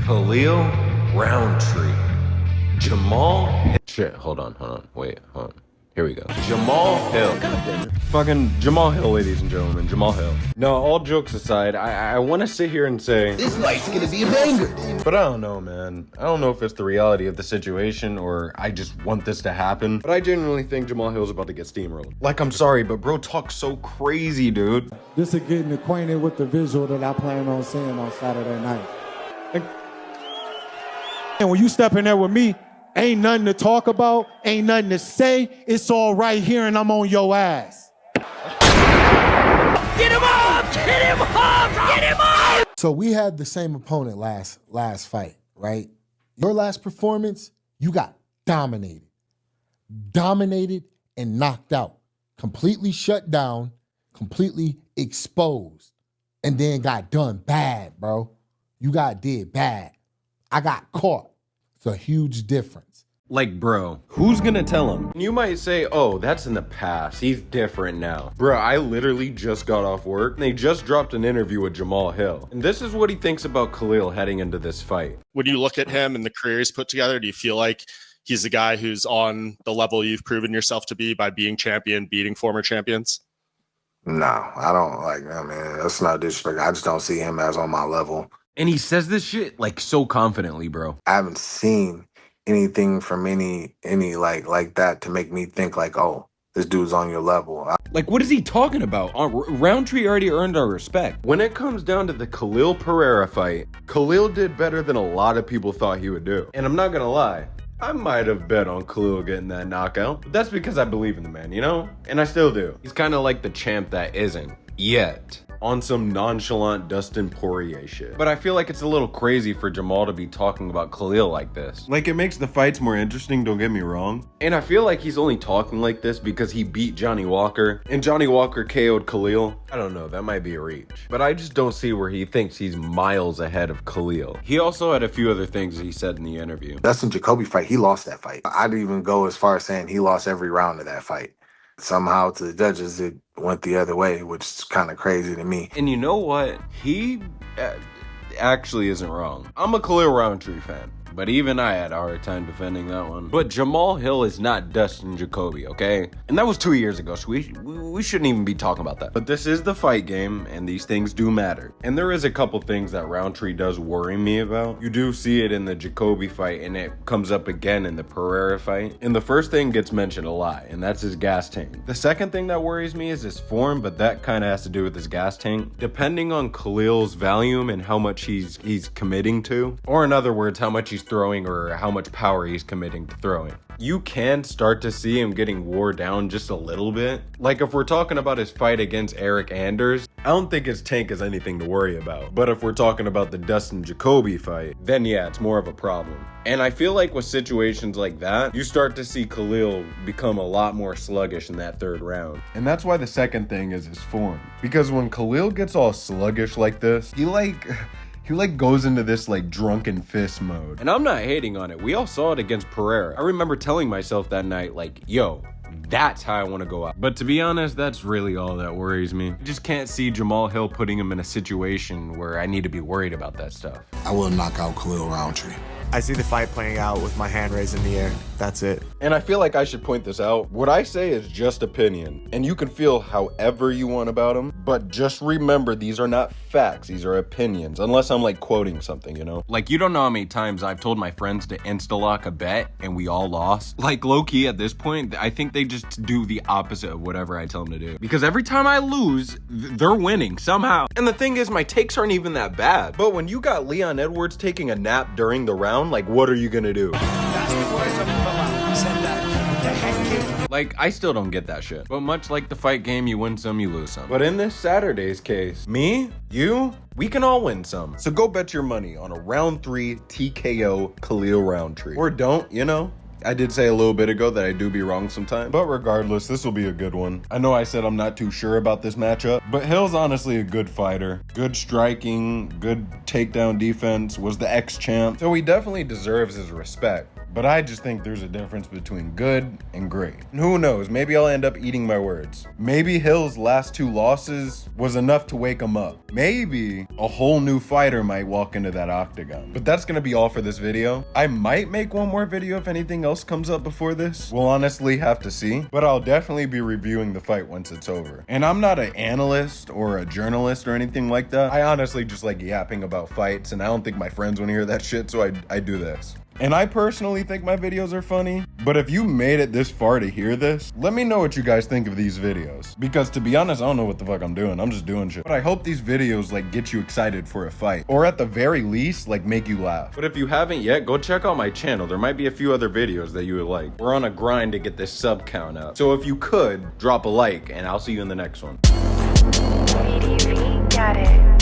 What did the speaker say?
Khalil Rountree. Jamal. Shit, hold on. Wait, hold on. Here we go. Jamal Hill. Fucking Jamal Hill, ladies and gentlemen. Jamal Hill. No, all jokes aside, I want to sit here and say this fight's gonna be a banger. But I don't know, man. I don't know if it's the reality of the situation or I just want this to happen. But I genuinely think Jamal Hill's about to get steamrolled. Like, I'm sorry, but bro talks so crazy, dude. This is getting acquainted with the visual that I plan on seeing on Saturday night. And when you step in there with me, ain't nothing to talk about, ain't nothing to say. It's all right here and I'm on your ass. Get him up! Get him up! Get him up! So we had the same opponent last fight, right? Your last performance, you got dominated. Dominated and knocked out. Completely shut down, completely exposed, and then got done bad, bro. You did bad. I got caught. It's a huge difference. Like, bro, who's gonna tell him? You might say, oh, that's in the past. He's different now. Bro, I literally just got off work and they just dropped an interview with Jamal Hill. And this is what he thinks about Khalil heading into this fight. When you look at him and the career he's put together, do you feel like he's a guy who's on the level you've proven yourself to be by being champion, beating former champions? No, I don't like that, man. That's not disrespect. I just don't see him as on my level. And he says this shit like so confidently, bro. I haven't seen anything from any like that to make me think like, oh, this dude's on your level. Like, what is he talking about? Rountree already earned our respect. When it comes down to the Khalil Pereira fight, Khalil did better than a lot of people thought he would do. And I'm not gonna lie, I might have bet on Khalil getting that knockout, but that's because I believe in the man, you know? And I still do. He's kind of like the champ that isn't yet. On some nonchalant Dustin Poirier shit. But I feel like it's a little crazy for Jamal to be talking about Khalil like this. Like, it makes the fights more interesting, don't get me wrong. And I feel like he's only talking like this because he beat Johnny Walker, and Johnny Walker KO'd Khalil. I don't know, that might be a reach. But I just don't see where he thinks he's miles ahead of Khalil. He also had a few other things that he said in the interview. Dustin Jacoby fight, he lost that fight. I'd even go as far as saying he lost every round of that fight. Somehow to the judges, it went the other way, which is kind of crazy to me. And you know what? He actually isn't wrong. I'm a Khalil Rountree fan, but even I had a hard time defending that one. But Jamal Hill is not Dustin Jacoby, okay? And that was 2 years ago, so we shouldn't even be talking about that. But this is the fight game, and these things do matter. And there is a couple things that Rountree does worry me about. You do see it in the Jacoby fight, and it comes up again in the Pereira fight. And the first thing gets mentioned a lot, and that's his gas tank. The second thing that worries me is his form, but that kind of has to do with his gas tank. Depending on Khalil's volume and how much he's committing to, or in other words, how much he's throwing or how much power he's committing to throwing, you can start to see him getting wore down just a little bit. Like, if we're talking about his fight against Eric Anders, I don't think his tank is anything to worry about. But if we're talking about the Dustin Jacoby fight, then yeah, it's more of a problem. And I feel like with situations like that, you start to see Khalil become a lot more sluggish in that third round. And that's why the second thing is his form. Because when Khalil gets all sluggish like this, he goes into this like drunken fist mode. And I'm not hating on it. We all saw it against Pereira. I remember telling myself that night, like, yo, that's how I want to go out. But to be honest, that's really all that worries me. I just can't see Jamal Hill putting him in a situation where I need to be worried about that stuff. I will knock out Khalil Rountree. I see the fight playing out with my hand raised in the air. That's it. And I feel like I should point this out. What I say is just opinion, and you can feel however you want about them, but just remember these are not facts, these are opinions, unless I'm like quoting something, you know? Like, you don't know how many times I've told my friends to insta-lock a bet and we all lost. Like, low-key at this point, I think they just do the opposite of whatever I tell them to do. Because every time I lose, they're winning somehow. And the thing is, my takes aren't even that bad. But when you got Leon Edwards taking a nap during the round, like, what are you gonna do? That's the words of Allah. He said that the head kick. Like, I still don't get that shit. But much like the fight game, you win some, you lose some. But in this Saturday's case, me, you, we can all win some. So go bet your money on a round 3 TKO Khalil Rountree. Or don't, you know? I did say a little bit ago that I do be wrong sometimes, but regardless, this will be a good one. I know I said I'm not too sure about this matchup, but Hill's honestly a good fighter. Good striking, good takedown defense, was the ex-champ, so he definitely deserves his respect. but I just think there's a difference between good and great. And who knows, maybe I'll end up eating my words. Maybe Hill's last 2 losses was enough to wake him up. Maybe a whole new fighter might walk into that octagon. But that's gonna be all for this video. I might make one more video if anything else comes up before this. We'll honestly have to see, but I'll definitely be reviewing the fight once it's over. And I'm not an analyst or a journalist or anything like that. I honestly just like yapping about fights, and I don't think my friends want to hear that shit, so I do this. And I personally think my videos are funny, but if you made it this far to hear this, let me know what you guys think of these videos. Because to be honest, I don't know what the fuck I'm doing. I'm just doing shit. But I hope these videos like get you excited for a fight, or at the very least, like make you laugh. But if you haven't yet, go check out my channel. There might be a few other videos that you would like. We're on a grind to get this sub count up. So if you could, drop a like, and I'll see you in the next one. Got it.